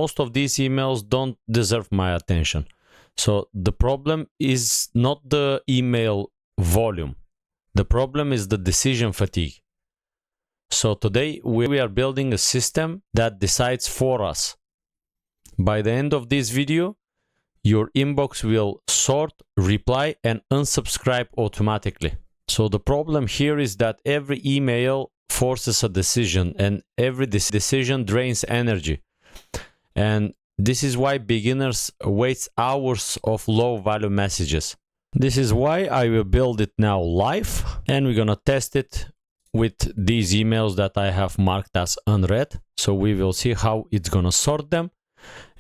most of these emails don't deserve my attention. So the problem is not the email volume. The problem is the decision fatigue. So today we are building a system that decides for us. By the end of this video, your inbox will sort, reply, and unsubscribe automatically. So the problem here is that every email forces a decision, and every decision drains energy. And this is why beginners waste hours of low-value messages. This is why I will build it now live, and we're gonna test it with these emails that I have marked as unread. So we will see how it's gonna sort them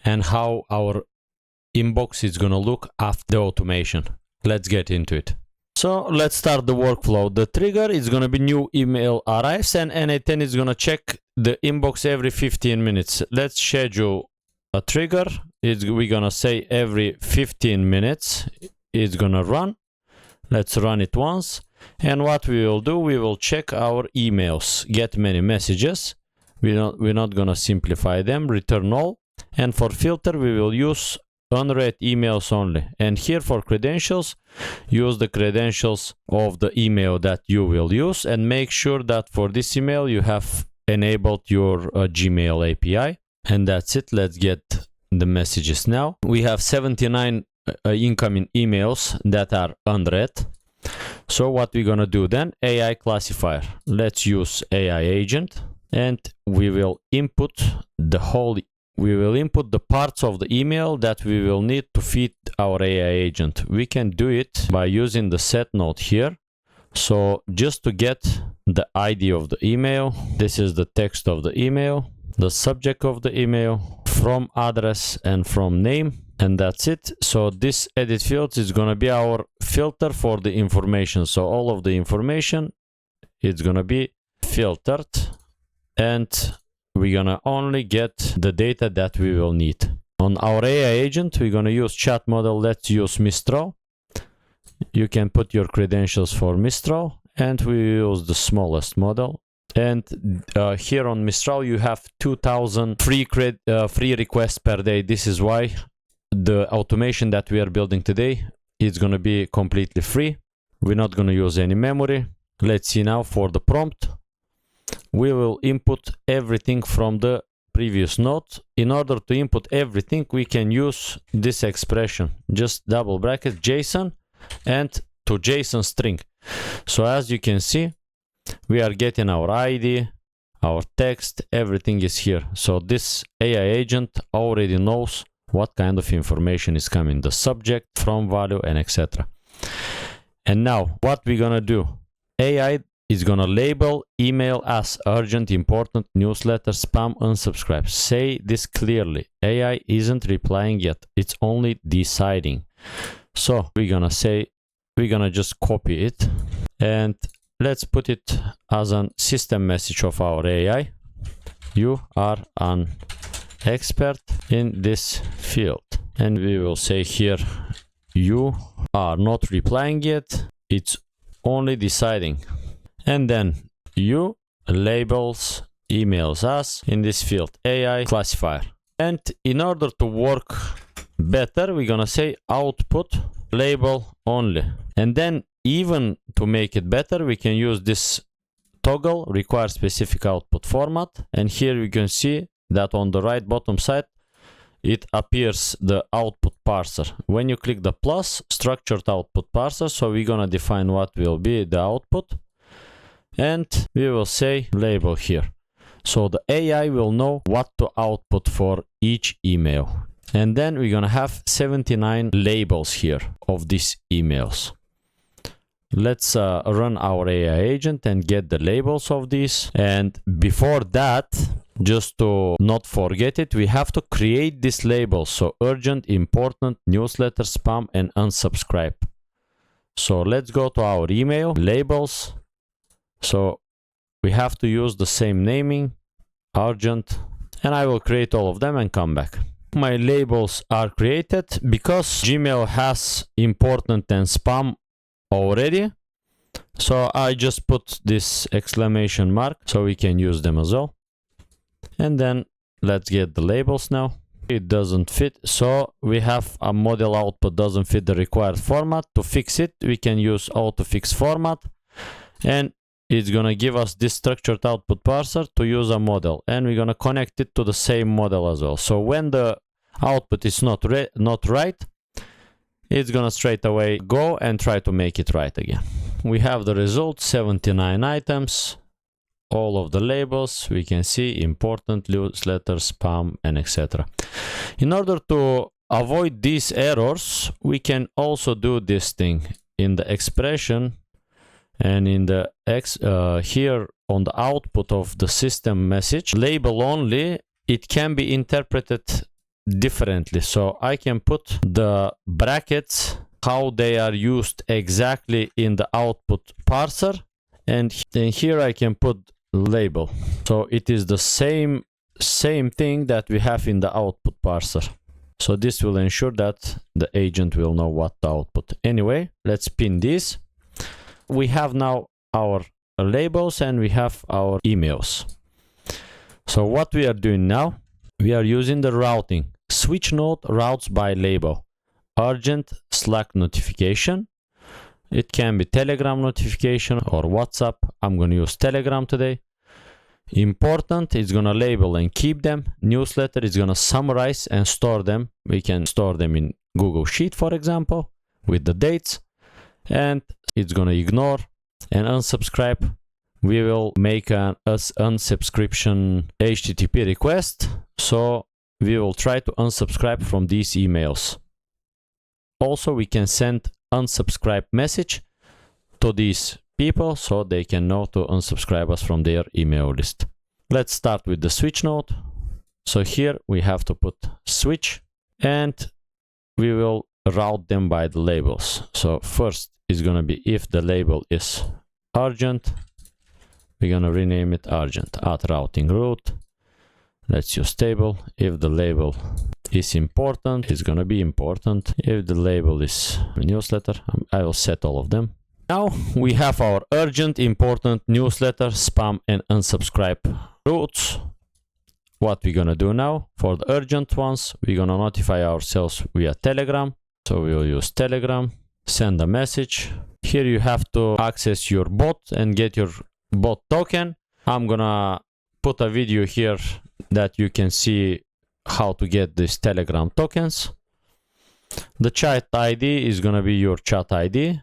and how our inbox is gonna look after the automation. Let's get into it. So let's start the workflow. The trigger is gonna be new email arrives, and n8n is gonna check the inbox every 15 minutes. Let's schedule a trigger. We're gonna say every 15 minutes it's gonna run. Let's run it once. And what we will do, we will check our emails, get many messages. We're not gonna simplify them, return all. And for filter, we will use unread emails only. And here for credentials, use the credentials of the email that you will use, and make sure that for this email you have enabled your Gmail API. And that's it. Let's get the messages now. We have 79 incoming emails that are unread. So what we're gonna do then, AI classifier. Let's use AI agent, and we will input the parts of the email that we will need to feed our AI agent. We can do it by using the set node here. So just to get the ID of the email, this is the text of the email, the subject of the email, from address and from name, and that's it. So this edit field is going to be our filter for the information. So all of the information, it's going to be filtered, and we're going to only get the data that we will need. On our AI agent, we're going to use chat model. Let's use Mistral. You can put your credentials for Mistral, and we use the smallest model. And here on Mistral, you have 2000 free requests per day. This is why the automation that we are building today is going to be completely free. We're not going to use any memory. Let's see now for the prompt. We will input everything from the previous node. In order to input everything, we can use this expression, just double bracket JSON and to JSON string. So as you can see, we are getting our ID, our text, everything is here. So this AI agent already knows what kind of information is coming, the subject, from value, and etc. And now what we're gonna do, AI is gonna label email as urgent, important, newsletter, spam, unsubscribe. Say this clearly. AI isn't replying yet, it's only deciding. So we're gonna just copy it, and let's put it as a system message of our AI. You are an expert in this field. And we will say here, you are not replying yet, it's only deciding. And then you labels emails as in this field, AI classifier. And in order to work better, we're gonna say output label only. And then even to make it better, we can use this toggle require specific output format. And here we can see that on the right bottom side, it appears the output parser. When you click the plus, structured output parser, so we're gonna define what will be the output. And we will say label here. So the AI will know what to output for each email. And then we're gonna have 79 labels here of these emails. Let's run our AI agent and get the labels of these. And before that, just to not forget it, we have to create these labels. So urgent, important, newsletter, spam, and unsubscribe. So let's go to our email, labels. So we have to use the same naming, urgent, and I will create all of them and come back. My labels are created because Gmail has important and spam already. So I just put this exclamation mark so we can use them as well. And then let's get the labels now. it doesn't fit, so we have a model output doesn't fit the required format. To fix it, we can use autofix format, and it's gonna give us this structured output parser to use a model, and we're gonna connect it to the same model as well. So when the output is not right, it's gonna straight away go and try to make it right again. We have the result, 79 items, all of the labels. We can see important, newsletter, spam, and etc. In order to avoid these errors, we can also do this thing in the expression, and in the here on the output of the system message, label only, it can be interpreted differently. So I can put the brackets, how they are used exactly in the output parser, and then here I can put label. So it is the same thing that we have in the output parser. So this will ensure that the agent will know what to output. Anyway, let's pin this. We have now our labels and we have our emails. So what we are doing now, we are using the routing. Switch node routes by label. Urgent, Slack notification. It can be Telegram notification or WhatsApp. I'm going to use Telegram today. Important, it's going to label and keep them. Newsletter is going to summarize and store them. We can store them in Google Sheet, for example, with the dates. And it's going to ignore and unsubscribe. We will make an unsubscription HTTP request. So we will try to unsubscribe from these emails. Also, we can send unsubscribe message to these people so they can know to unsubscribe us from their email list. Let's start with the switch node. So here we have to put switch, and we will route them by the labels. So first is going to be if the label is urgent, we're going to rename it urgent. At routing route, let's use table. If the label is important, it's going to be important. If the label is newsletter, I will set all of them. Now we have our urgent, important, newsletter, spam, and unsubscribe routes. What we're going to do now for the urgent ones, we're going to notify ourselves via Telegram. So we will use Telegram, send a message. Here you have to access your bot and get your bot token. I'm going to put a video here that you can see how to get these Telegram tokens. The chat ID is going to be your chat ID.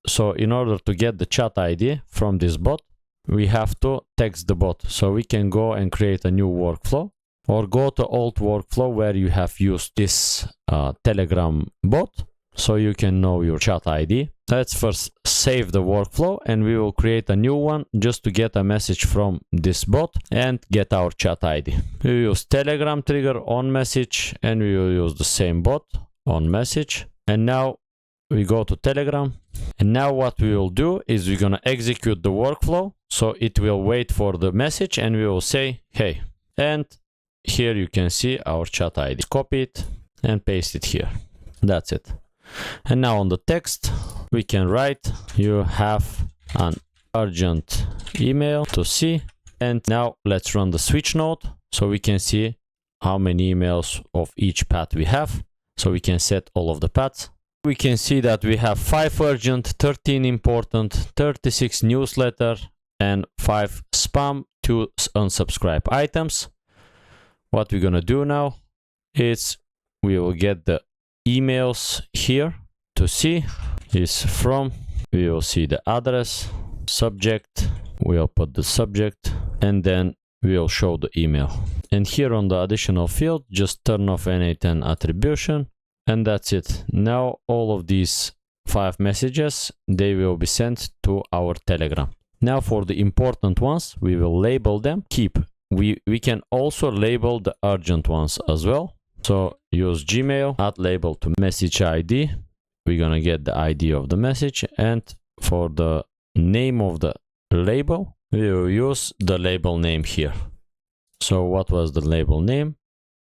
So in order to get the chat ID from this bot, we have to text the bot. So we can go and create a new workflow, or go to old workflow where you have used this Telegram bot, so you can know your chat ID. Let's first save the workflow, and we will create a new one just to get a message from this bot and get our chat ID. We will use Telegram trigger on message, and we will use the same bot on message. And now we go to Telegram, and now what we will do is we're going to execute the workflow. So it will wait for the message, and we will say, hey, and here you can see our chat ID. Copy it and paste it here. That's it. And now on the text, we can write, you have an urgent email to see. And now let's run the switch node so we can see how many emails of each path we have. So we can set all of the paths. We can see that we have 5 urgent, 13 important, 36 newsletter, and 5 spam, 2 unsubscribe items. What we're gonna do now is we will get the emails here to see is from. We will see the address, subject, we'll put the subject, and then we'll show the email. And here on the additional field, just turn off n8n attribution, and that's it. Now all of these 5 messages, they will be sent to our Telegram. Now for the important ones, we will label them, keep. We can also label the urgent ones as well. So use Gmail, add label to message ID. We're gonna get the ID of the message, and for the name of the label, we will use the label name here. So what was the label name?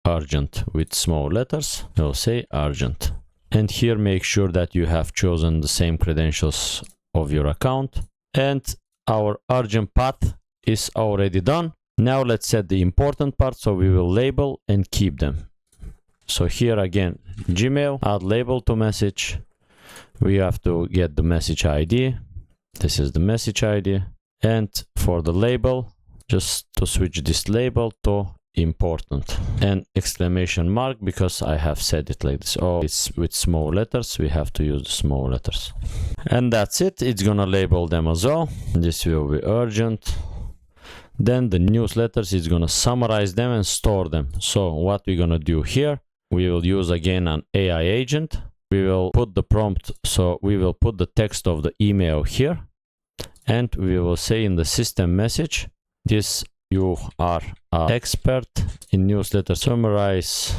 Urgent with small letters. We'll say urgent. And here make sure that you have chosen the same credentials of your account. And our urgent path is already done. Now let's set the important part, so we will label and keep them. So here again, Gmail, add label to message. We have to get the message ID. This is the message ID. And for the label, just to switch this label to important and exclamation mark, because I have said it like this. Oh, it's with small letters. We have to use the small letters. And that's it. It's gonna label them as well. This will be urgent. Then the newsletters is gonna summarize them and store them. So what we're gonna do here, we will use again an AI agent. We will put the prompt, so we will put the text of the email here, and we will say in the system message, this you are an expert in newsletter, summarize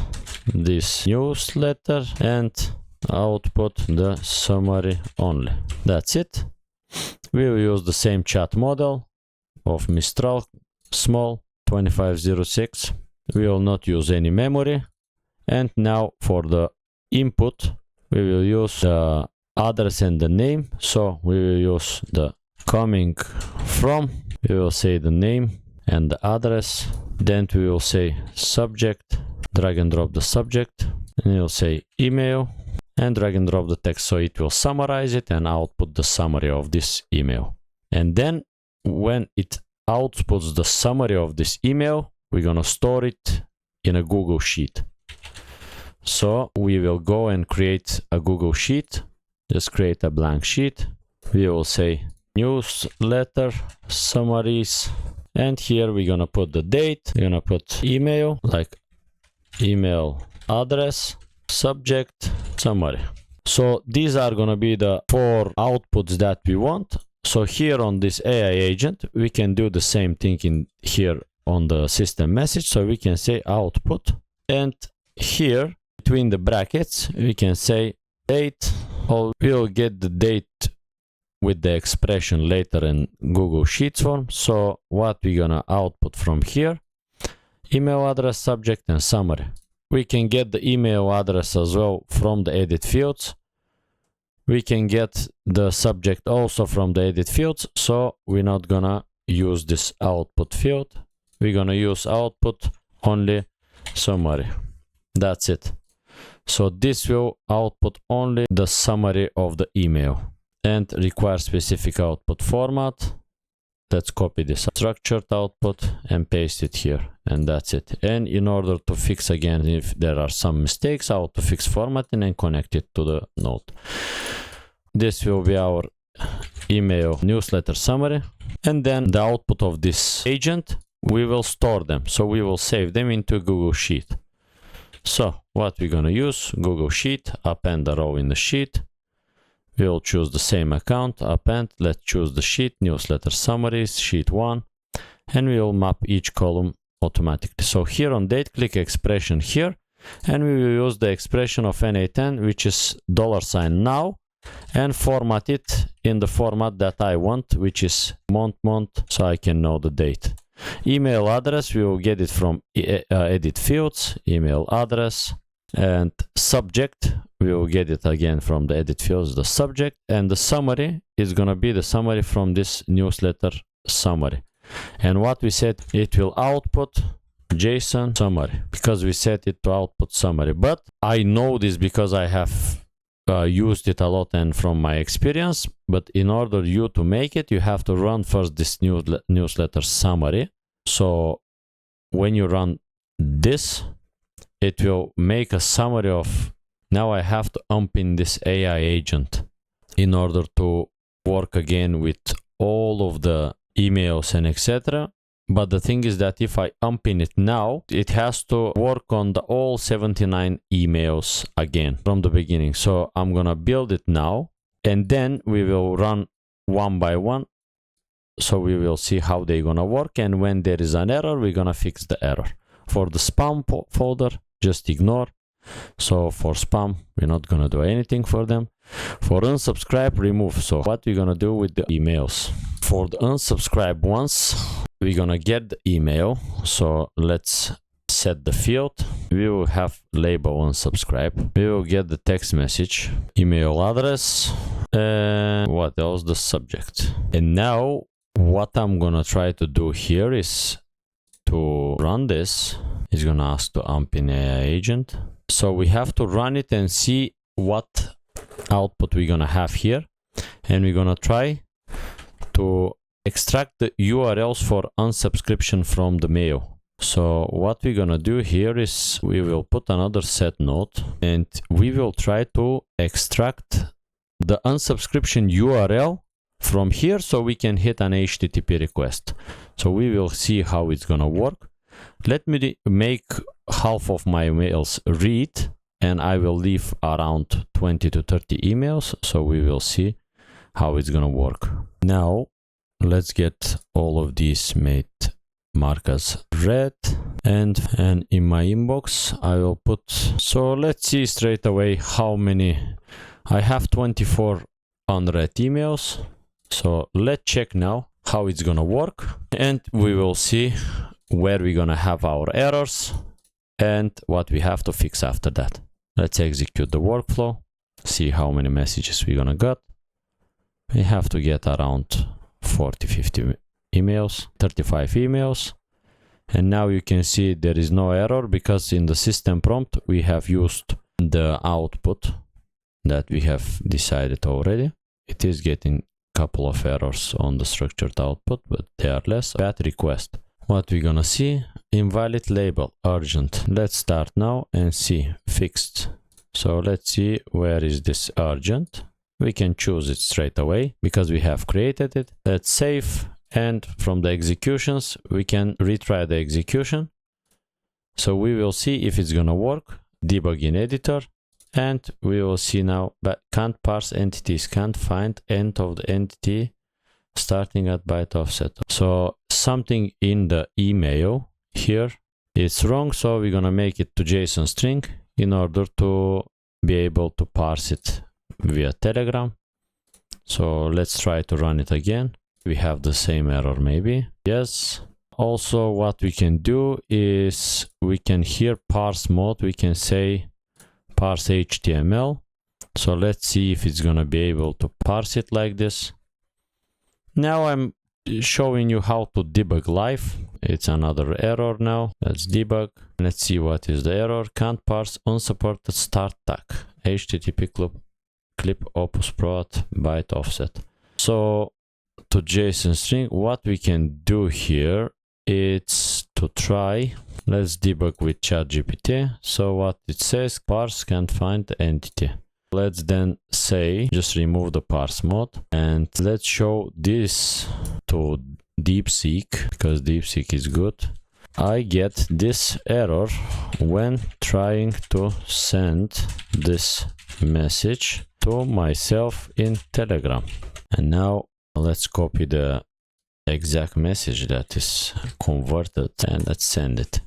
this newsletter and output the summary only. That's it. We will use the same chat model of Mistral, small 2506. We will not use any memory. And now for the input, we will use the address and the name. So we will use the coming from, we will say the name and the address. Then we will say subject, drag and drop the subject, and we'll say email and drag and drop the text. So it will summarize it and output the summary of this email. And then when it outputs the summary of this email, we're gonna store it in a Google Sheet. So we will go and create a Google Sheet. Just create a blank sheet. We will say newsletter summaries. And here we're gonna put the date. We're gonna put email, like email address, subject, summary. So these are gonna be the 4 outputs that we want. So here on this AI agent, we can do the same thing in here on the system message. So we can say output, and here between the brackets, we can say date, or we'll get the date with the expression later in Google Sheets form. So what we're gonna output from here, email address, subject, and summary. We can get the email address as well from the edit fields. We can get the subject also from the edit fields. So we're not gonna use this output field. We're gonna use output only summary. That's it. So this will output only the summary of the email and require specific output format. Let's copy this structured output and paste it here, and that's it. And in order to fix again if there are some mistakes, how to fix formatting and connect it to the node. This will be our email newsletter summary, and then the output of this agent, we will store them. So we will save them into Google Sheet. So what we're gonna use, Google Sheet, append the row in the sheet. We'll choose the same account, append, let's choose the sheet, newsletter summaries, sheet 1, and we will map each column automatically. So here on date, click expression here, and we will use the expression of n8n, which is $now, and format it in the format that I want, which is month, so I can know the date. Email address, we will get it from edit fields, email address, and subject, we will get it again from the edit fields, the subject, and the summary is gonna be the summary from this newsletter summary. And what we said, it will output JSON summary, because we set it to output summary. But I know this because I have used it a lot and from my experience. But in order you to make it, you have to run first this newsletter summary. So when you run this, it will make a summary of, now I have to unpin this AI agent in order to work again with all of the emails and etc. But the thing is that if I unpin it now, it has to work on the all 79 emails again from the beginning. So I'm gonna build it now, and then we will run one by one. So we will see how they're gonna work, and when there is an error, we're gonna fix the error. For the spam folder, just ignore. So for spam, we're not gonna do anything for them. For unsubscribe, remove. So what we're gonna do with the emails? For the unsubscribe ones, we're gonna get the email. So let's set the field. We will have label unsubscribe. We will get the text message, email address, and what else? The subject. And now what I'm gonna try to do here is to run this. It's gonna ask to unpin AI agent. So we have to run it and see what output we're gonna have here, and we're gonna try to extract the URLs for unsubscription from the mail. So what we're gonna do here is we will put another set node and we will try to extract the unsubscription URL from here so we can hit an HTTP request. So we will see how it's gonna work. Let me make half of my mails read, and I will leave around 20 to 30 emails, so we will see how it's gonna work. Now let's get all of these made mark as red, and in my inbox I will put, so let's see straight away how many I have. 24 unread emails. So let's check now how it's gonna work, and we will see where we're gonna have our errors and what we have to fix after that. Let's execute the workflow, see how many messages we're gonna get. We have to get around 40-50 emails, 35 emails, and now you can see there is no error because in the system prompt we have used the output that we have decided already. It is getting a couple of errors on the structured output, but they are less. Bad request. What we're gonna see, invalid label, urgent. Let's start now and see, fixed. So let's see where is this urgent. We can choose it straight away because we have created it. Let's save, and from the executions we can retry the execution. So we will see if it's gonna work. Debug in editor, and we will see now, but can't parse entities, can't find end of the entity starting at byte offset. So something in the email here is wrong, so we're gonna make it to JSON string in order to be able to parse it via Telegram. So let's try to run it again. We have the same error maybe. Yes. Also what we can do is we can here parse mode, we can say parse HTML. So let's see if it's gonna be able to parse it like this. Now I'm showing you how to debug live. It's another error now. Let's debug. Let's see what is the error. Can't parse unsupported start tag. HTTP clip opus prot byte offset. So to JSON string, what we can do here is to try. Let's debug with ChatGPT. So what it says, parse can't find the entity. Let's then say, just remove the parse mode, and let's show this to DeepSeek, because DeepSeek is good. I get this error when trying to send this message to myself in Telegram. And now let's copy the exact message that is converted and let's send it.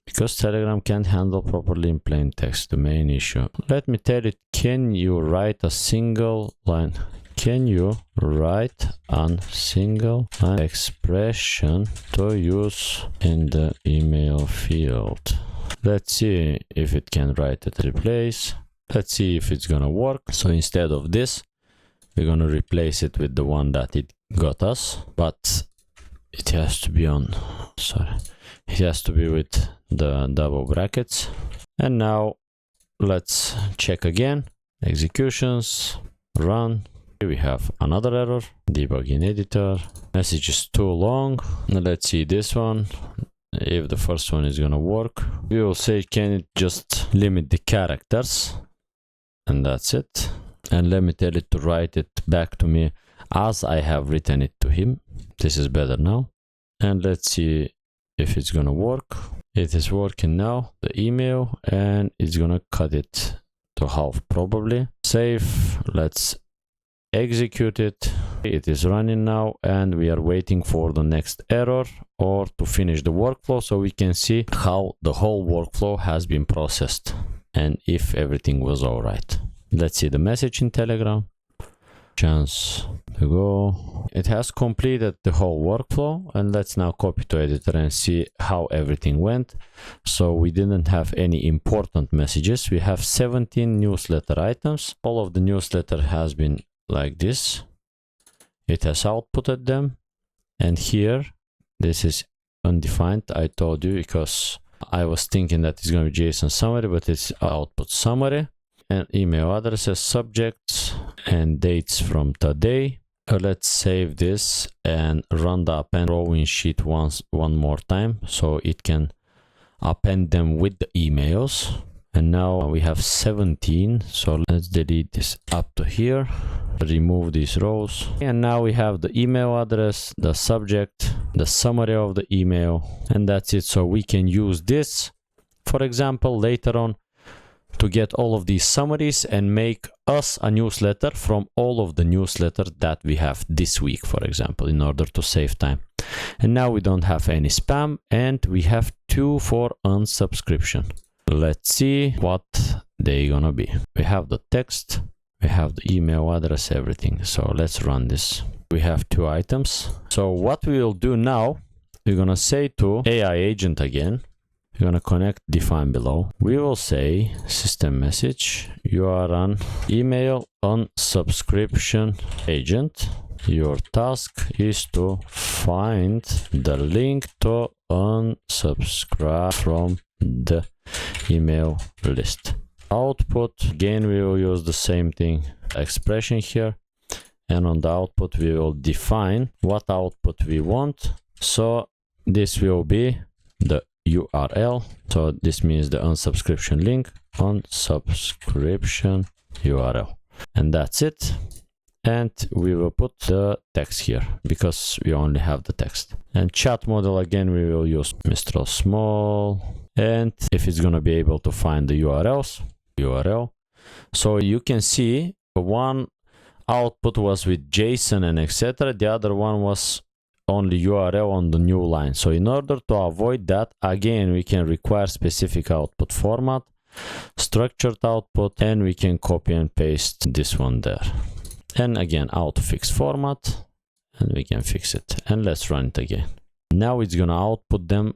Because Telegram can't handle properly in plain text, the main issue. Let me tell it, can you write a single line? Can you write a single line expression to use in the email field? Let's see if it can write it. Replace. Let's see if it's gonna work. So instead of this, we're gonna replace it with the one that it got us, but it has to be on, sorry, it has to be with the double brackets. And now let's check again. Executions, run. Here we have another error. Debug in editor. Message is too long. Now let's see this one. If the first one is gonna work, we will say, can it just limit the characters? And that's it. And let me tell it to write it back to me as I have written it to him. This is better now. And let's see if it's gonna work. It is working now, the email, and it's gonna cut it to half probably. Save. Let's execute it. It is running now, and we are waiting for the next error or to finish the workflow so we can see how the whole workflow has been processed and if everything was all right. Let's see the message in Telegram. Chance to go. It has completed the whole workflow, and let's now copy to editor and see how everything went. So we didn't have any important messages. We have 17 newsletter items. All of the newsletter has been like this. It has outputted them, and here this is undefined. I told you because I was thinking that it's going to be JSON summary, but it's output summary. And email addresses, subjects, and dates from today. Let's save this and run the append row in sheet one more time so it can append them with the emails. And now we have 17, so let's delete this up to here, remove these rows, and now we have the email address, the subject, the summary of the email, and that's it. So we can use this, for example, later on to get all of these summaries and make us a newsletter from all of the newsletters that we have this week, for example, in order to save time. And now we don't have any spam, and we have 2 for unsubscription. Let's see what they're gonna be. We have the text, we have the email address, everything. So let's run this. We have 2 items. So what we will do now, we're gonna say to AI agent again, we're gonna connect define below. We will say system message, you are an email unsubscription agent. Your task is to find the link to unsubscribe from the email list. Output, again we will use the same thing, expression here, and on the output we will define what output we want. So this will be the URL, so this means the unsubscription link, unsubscription URL, and that's it. And we will put the text here because we only have the text. And chat model, again we will use Mistral small, and if it's going to be able to find the URL. So you can see one output was with JSON and etc. The other one was only URL on the new line. So in order to avoid that, again we can require specific output format, structured output, and we can copy and paste this one there. And again autofix format, and we can fix it. And let's run it again. Now it's gonna output them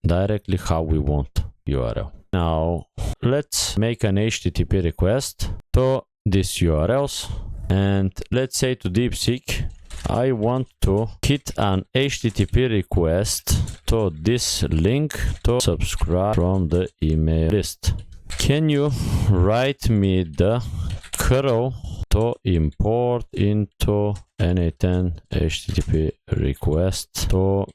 directly how we want URL. Now let's make an HTTP request to these URLs, and let's say to DeepSeek I want to hit an HTTP request to this link to subscribe from the email list. Can you write me the curl to import into n8n HTTP request to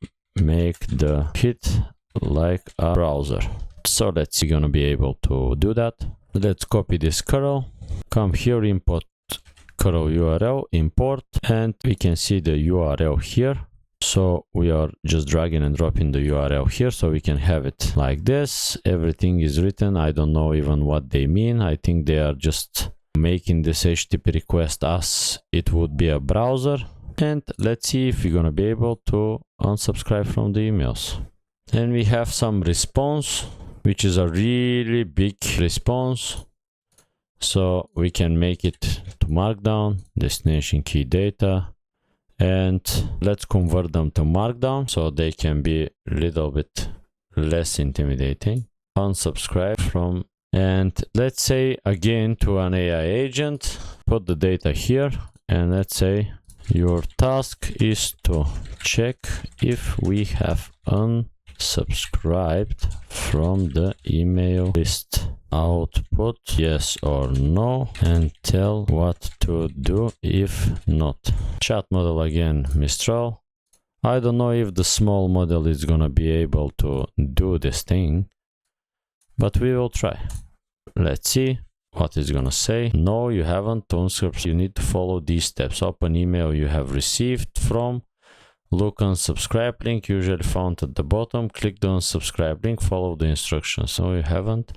make the hit like a browser? So let's see, gonna be able to do that. Let's copy this curl, come here, import curl URL, import, and we can see the URL here. So we are just dragging and dropping the URL here so we can have it like this. Everything is written. I don't know even what they mean. I think they are just making this HTTP request as it would be a browser. And let's see if we're gonna be able to unsubscribe from the emails. And we have some response, which is a really big response. So we can make it to markdown, destination key data, and let's convert them to markdown so they can be a little bit less intimidating. Unsubscribe from, and let's say again to an AI agent, put the data here, and let's say your task is to check if we have unsubscribed from the email list. Output yes or no, and tell what to do if not. Chat model, again Mistral. I don't know if the small model is gonna be able to do this thing, but we will try. Let's see what it's gonna say. No, you haven't unsubscribed. You need to follow these steps. Open email you have received from, look unsubscribe link usually found at the bottom, click the unsubscribe link, follow the instructions. So you haven't.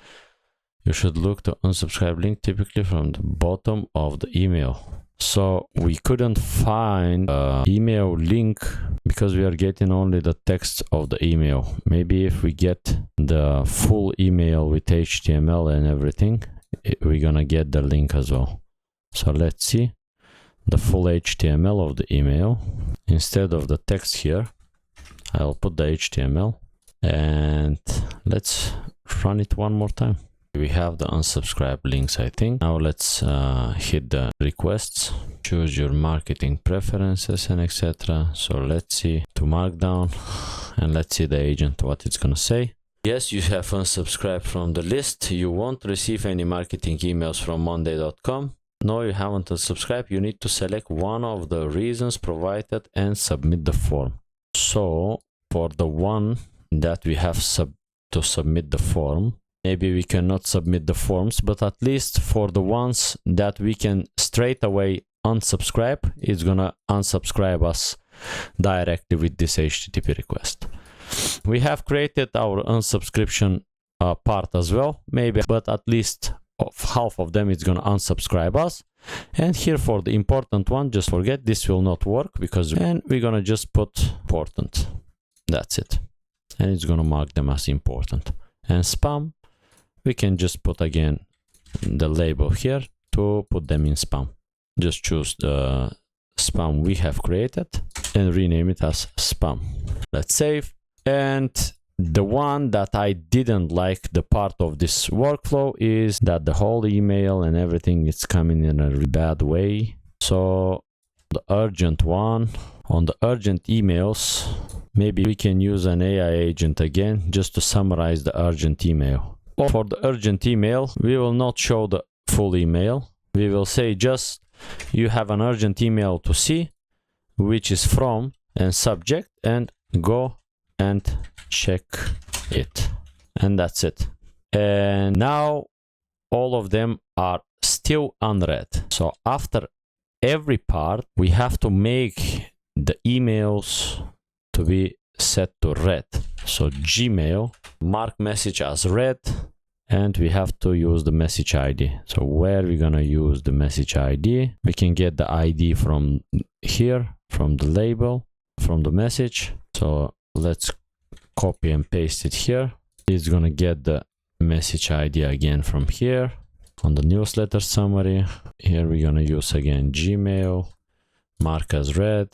You should look to unsubscribe link typically from the bottom of the email. So we couldn't find an email link because we are getting only the text of the email. Maybe if we get the full email with HTML and everything, we're gonna get the link as well. So let's see the full HTML of the email. Instead of the text here, I'll put the HTML, and let's run it one more time. We have the unsubscribe links, I think. Now let's hit the requests, choose your marketing preferences and etc. So let's see to markdown, and let's see the agent what it's gonna say. Yes, you have unsubscribed from the list. You won't receive any marketing emails from monday.com. No, you haven't unsubscribed. You need to select one of the reasons provided and submit the form. So for the one that we have to submit the form, maybe we cannot submit the forms, but at least for the ones that we can straight away unsubscribe, it's gonna unsubscribe us directly with this HTTP request. We have created our unsubscription part as well, maybe, but at least half of them is gonna unsubscribe us. And here for the important one, just forget this will not work because, and we're gonna just put important. That's it. And it's gonna mark them as important. And spam, we can just put again the label here to put them in spam. Just choose the spam we have created and rename it as spam. Let's save. And the one that I didn't like, the part of this workflow, is that the whole email and everything is coming in a really bad way. So the urgent one, on the urgent emails, maybe we can use an AI agent again just to summarize the urgent email. Or for the urgent email, we will not show the full email. We will say just you have an urgent email to see, which is from and subject, and go and check it. And that's it. And now all of them are still unread. So after every part, we have to make the emails to be set to read. So Gmail, mark message as read, and we have to use the message ID. So where we're gonna use the message ID, we can get the ID from here, from the label, from the message. So let's copy and paste it here. It's gonna get the message ID again from here on the newsletter summary. Here we're gonna use again Gmail, mark as read,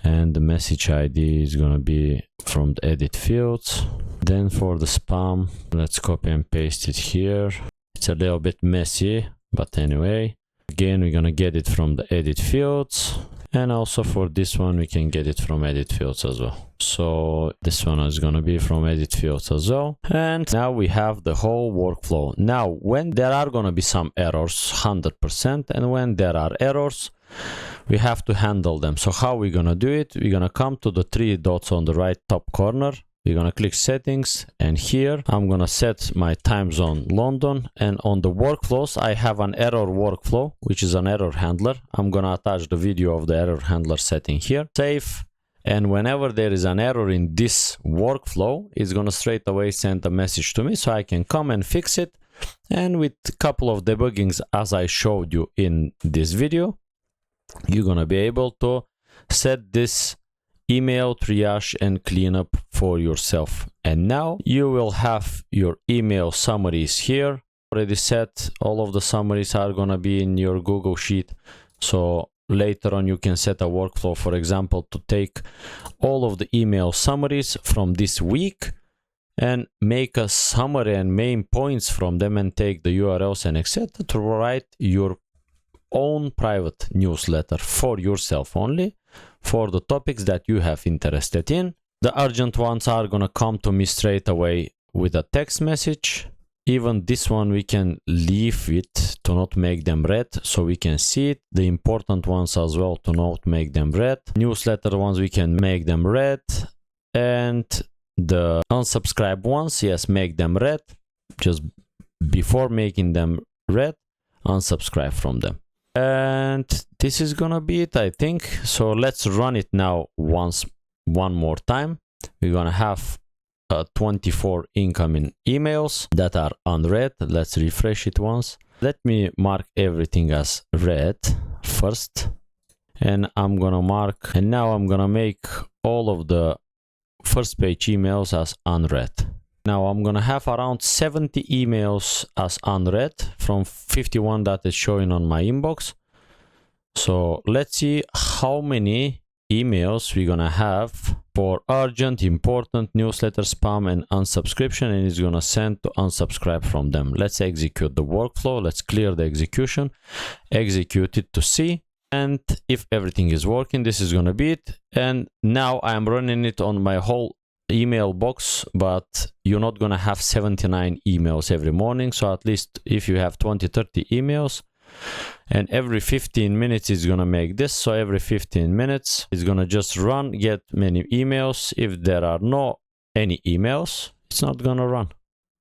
and the message ID is gonna be from the edit fields. Then for the spam, let's copy and paste it here. It's a little bit messy, but anyway, again we're gonna get it from the edit fields. And also for this one, we can get it from edit fields as well. So this one is going to be from edit fields as well. And now we have the whole workflow. Now, when there are going to be some errors, 100%, and when there are errors, we have to handle them. So how we're going to do it? We're going to come to the three dots on the right top corner. We're going to click settings, and here I'm going to set my time zone London, and on the workflows I have an error workflow, which is an error handler. I'm going to attach the video of the error handler setting here. Save, and whenever there is an error in this workflow, it's going to straight away send a message to me so I can come and fix it. And with a couple of debuggings as I showed you in this video, you're going to be able to set this email triage and cleanup for yourself. And now you will have your email summaries here already set. All of the summaries are going to be in your Google Sheet. So later on you can set a workflow, for example, to take all of the email summaries from this week and make a summary and main points from them and take the URLs and etc. to write your own private newsletter for yourself only, for the topics that you have interested in. The urgent ones are gonna come to me straight away with a text message. Even this one we can leave it to not make them read, so we can see it. The important ones as well, to not make them read. Newsletter ones we can make them read, and the unsubscribe ones, yes, make them read. Just before making them read, unsubscribe from them. And this is gonna be it, I think. So let's run it now one more time. We're gonna have 24 incoming emails that are unread. Let's refresh it once. Let me mark everything as read first, and I'm gonna mark, and now I'm gonna make all of the first page emails as unread. Now I'm gonna have around 70 emails as unread from 51 that is showing on my inbox. So let's see how many emails we're gonna have for urgent, important, newsletter, spam, and unsubscription, and it's gonna send to unsubscribe from them. Let's execute the workflow. Let's clear the execution, execute it to see, and if everything is working, this is gonna be it. And now I'm running it on my whole email box, but you're not gonna have 79 emails every morning. So at least if you have 20-30 emails, and every 15 minutes it's gonna make this. So every 15 minutes it's gonna just run, get many emails. If there are no any emails, it's not gonna run.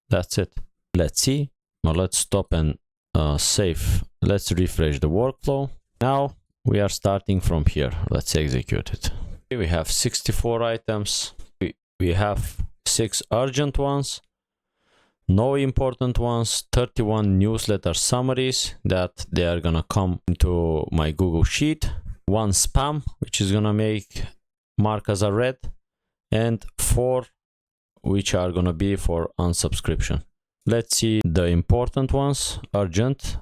That's it. Let's see. Well, let's stop and save. Let's refresh the workflow. Now we are starting from here. Let's execute it. We have 64 items. We have 6 urgent ones, no important ones, 31 newsletter summaries that they are gonna come into my Google Sheet, 1 spam, which is gonna mark as a red, and 4 which are gonna be for unsubscription. Let's see the important ones. Urgent,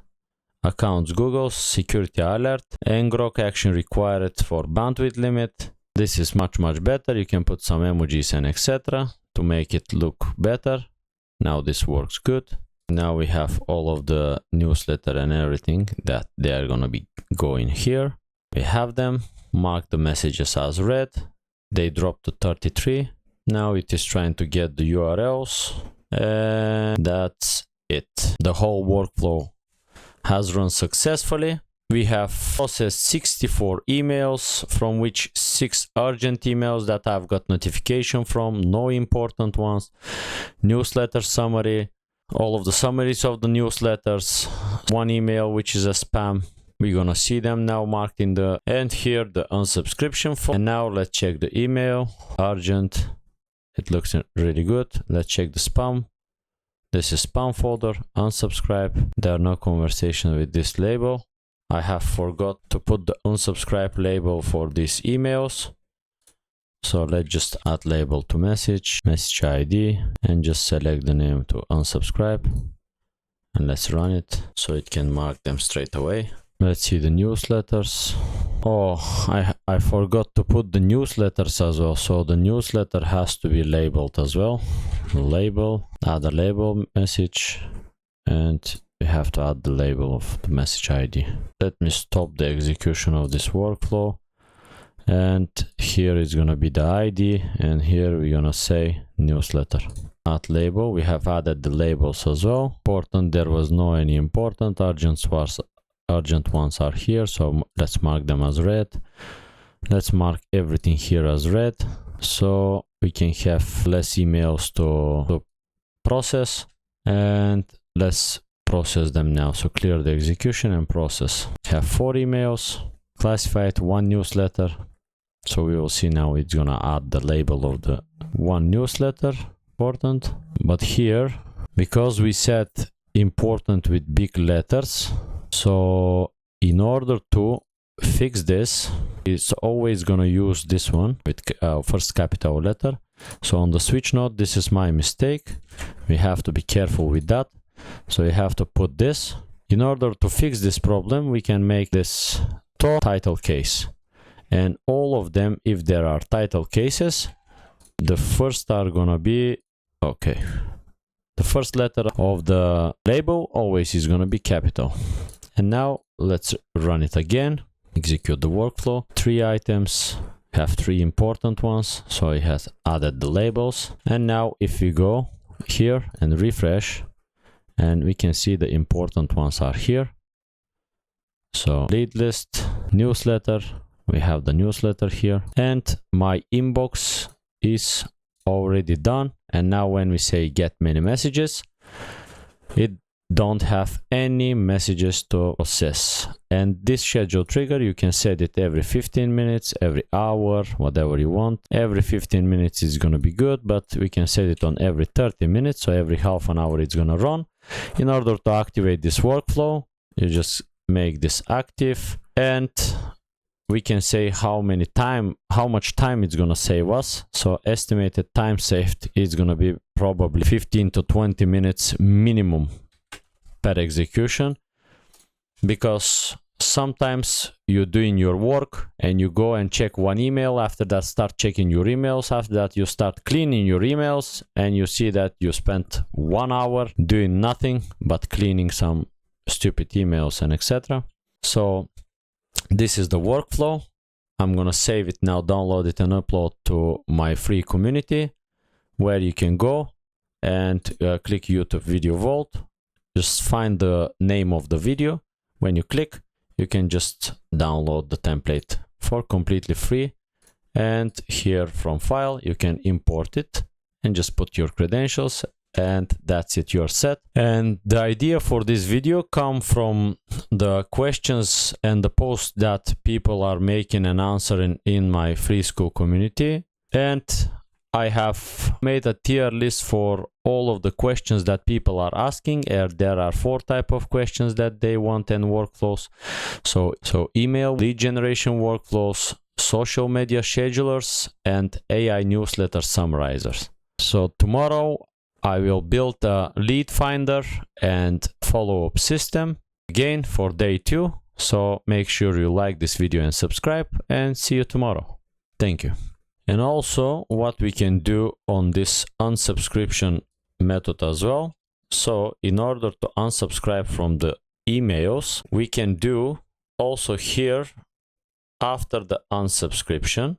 accounts Google, security alert, ngrok action required for bandwidth limit. This is much better. You can put some emojis and etc. to make it look better. Now this works good. Now we have all of the newsletter and everything that they are gonna be going here. We have them. Mark the messages as read. They dropped to 33. Now it is trying to get the URLs, and that's it. The whole workflow has run successfully. We have processed 64 emails, from which 6 urgent emails that I've got notification from, no important ones, newsletter summary, all of the summaries of the newsletters, 1 email which is a spam. We're gonna see them now marked in the end here, the unsubscription form. And now let's check the email, urgent. It looks really good. Let's check the spam. This is spam folder, unsubscribe. There are no conversations with this label. I have forgot to put the unsubscribe label for these emails. So let's just add label to message ID, and just select the name to unsubscribe. And let's run it so it can mark them straight away. Let's see the newsletters. Oh, I forgot to put the newsletters as well. So the newsletter has to be labeled as well. Label, add a label message, and we have to add the label of the message ID. Let me stop the execution of this workflow. And here is gonna be the ID, and here we're gonna say newsletter. Add label. We have added the labels as well. Important, there was no any important. Urgent ones are here, so let's mark them as red. Let's mark everything here as red, so we can have less emails to process, and let's process them now. So clear the execution and process. Have 4 emails, classified 1 newsletter. So we will see now it's gonna add the label of the 1 newsletter, important. But here, because we set important with big letters, so in order to fix this, it's always gonna use this one with first capital letter. So on the switch node, this is my mistake. We have to be careful with that. So you have to put this. In order to fix this problem, we can make this title case. And all of them, if there are title cases, the first are gonna be, okay. The first letter of the label always is gonna be capital. And now let's run it again. Execute the workflow. 3 items, have 3 important ones. So it has added the labels. And now if we go here and refresh, and we can see the important ones are here. So lead list, newsletter, we have the newsletter here, and my inbox is already done. And now when we say get many messages, it don't have any messages to process. And this schedule trigger, you can set it every 15 minutes, every hour, whatever you want. Every 15 minutes is gonna be good, but we can set it on every 30 minutes, so every half an hour it's gonna run. In order to activate this workflow, you just make this active, and we can say how much time it's gonna save us. So estimated time saved is gonna be probably 15 to 20 minutes minimum per execution, because sometimes you're doing your work and you go and check 1 email, after that start checking your emails, after that you start cleaning your emails, and you see that you spent 1 hour doing nothing but cleaning some stupid emails and etc. So this is the workflow. I'm gonna save it now, download it and upload to my free community. where you can go and click YouTube Video Vault. Just find the name of the video. When you click, you can just download the template for completely free. And here from file, you can import it and just put your credentials, and that's it, you're set. And the idea for this video come from the questions and the posts that people are making and answering in my free school community. And I have made a tier list for all of the questions that people are asking. There are 4 types of questions that they want and workflows. So email, lead generation workflows, social media schedulers, and AI newsletter summarizers. So tomorrow I will build a lead finder and follow-up system again for day 2. So make sure you like this video and subscribe, and see you tomorrow. Thank you. And also what we can do on this unsubscription method as well. So in order to unsubscribe from the emails, we can do also here after the unsubscription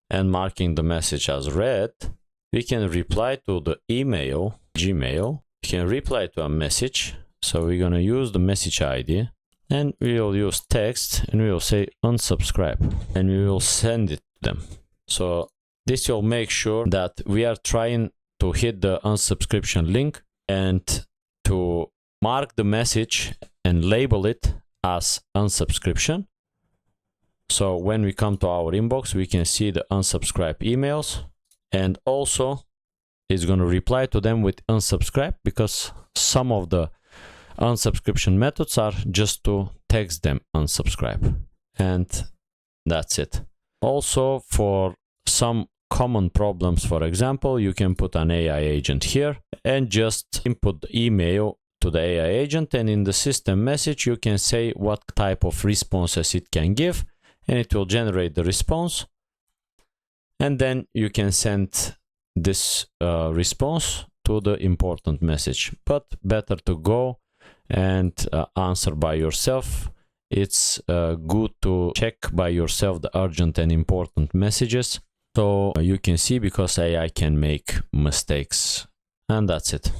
and marking the message as read, we can reply to the email, Gmail. We can reply to a message. So we're going to use the message ID, and we will use text, and we will say unsubscribe, and we will send it to them. So this will make sure that we are trying to hit the unsubscription link and to mark the message and label it as unsubscription. So when we come to our inbox, we can see the unsubscribe emails, and also it's going to reply to them with unsubscribe, because some of the unsubscription methods are just to text them unsubscribe, and that's it. Also, for some common problems, for example, you can put an AI agent here and just input the email to the AI agent, and in the system message you can say what type of responses it can give, and it will generate the response, and then you can send this response to the important message. But better to go and answer by yourself. It's good to check by yourself the urgent and important messages, so you can see, because AI can make mistakes. And that's it.